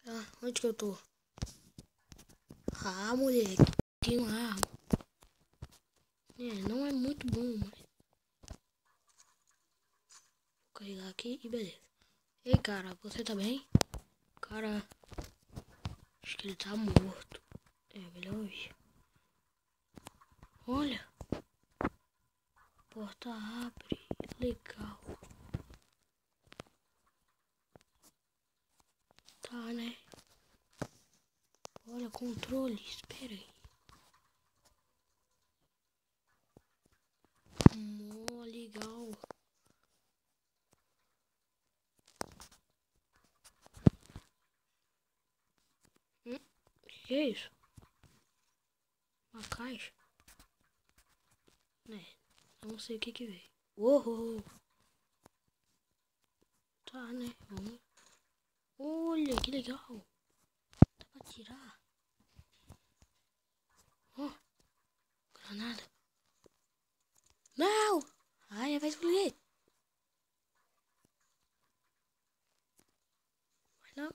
Ah, onde que eu tô? Ah, moleque, tem uma arma. Não é muito bom, mas... Vou carregar aqui e beleza. Ei, cara, você tá bem? Cara, acho que ele tá morto. É melhor ir. Olha. Porta abre. Legal. Tá, né? Olha, controle. Espera aí. Mó legal. Que é isso? Uma caixa? Né? Não sei o que que veio. Oh! Tá, né? Vamos. Olha, que legal. Dá pra tirar. Ó. Granada. Não! Ai, vai explodir. Vai não.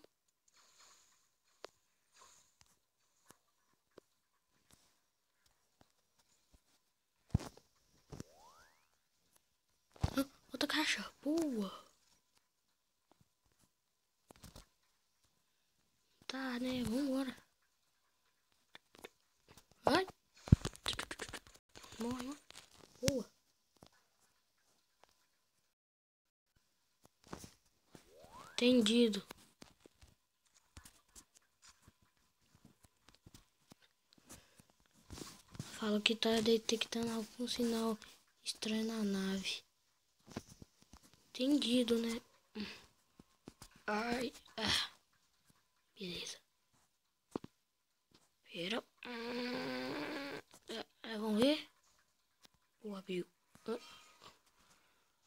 Ah, outra caixa. Boa. Tá, né? Vambora. Ai. Morre, morre. Boa. Entendido. Falou que tá detectando algum sinal estranho na nave. Entendido, né? Ai. Ah. Beleza. Pera. Vamos ver? Boa, abriu.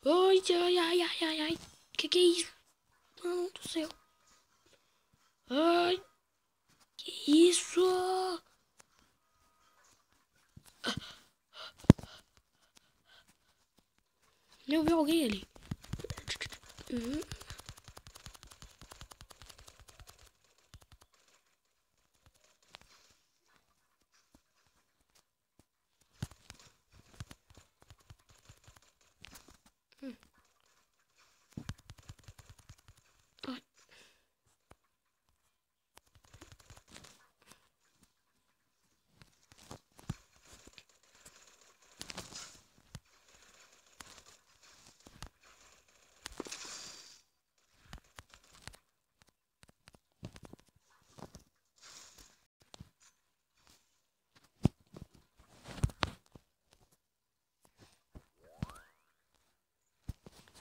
Ai, ai, ai, ai, ai, ai. Que é isso? Mano do céu. Ai. Que isso? Eu vi alguém ali. Ai.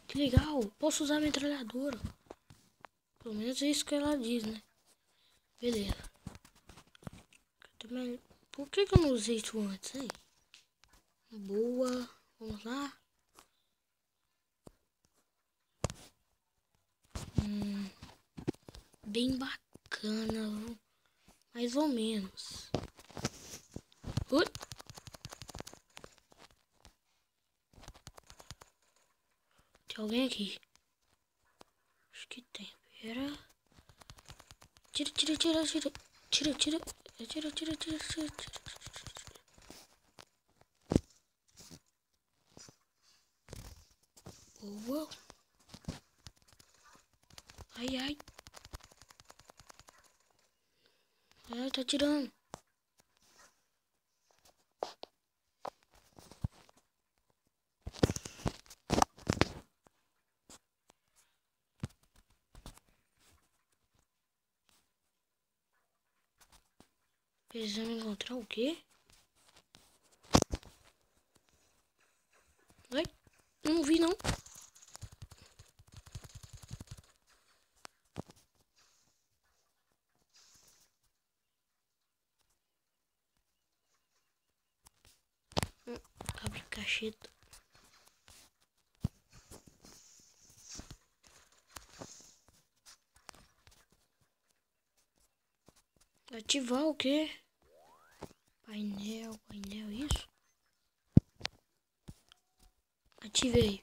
Que legal. Posso usar a metralhadora. Pelo menos é isso que ela diz, né? Beleza. Por que eu não usei isso antes, hein? Boa. Vamos lá. Bem bacana. Mais ou menos. Ui. Tem alguém aqui? Acho que tem. Pera. Tira, tira, tira, tira. Tira, tira. Tira, tira, tira, tira, tira. Boa. Ai, ai. Ai, tá tirando. Precisamos encontrar o quê? Ai, não vi não. Abre cacheta. Ativar o quê? Painel, isso? Ativei.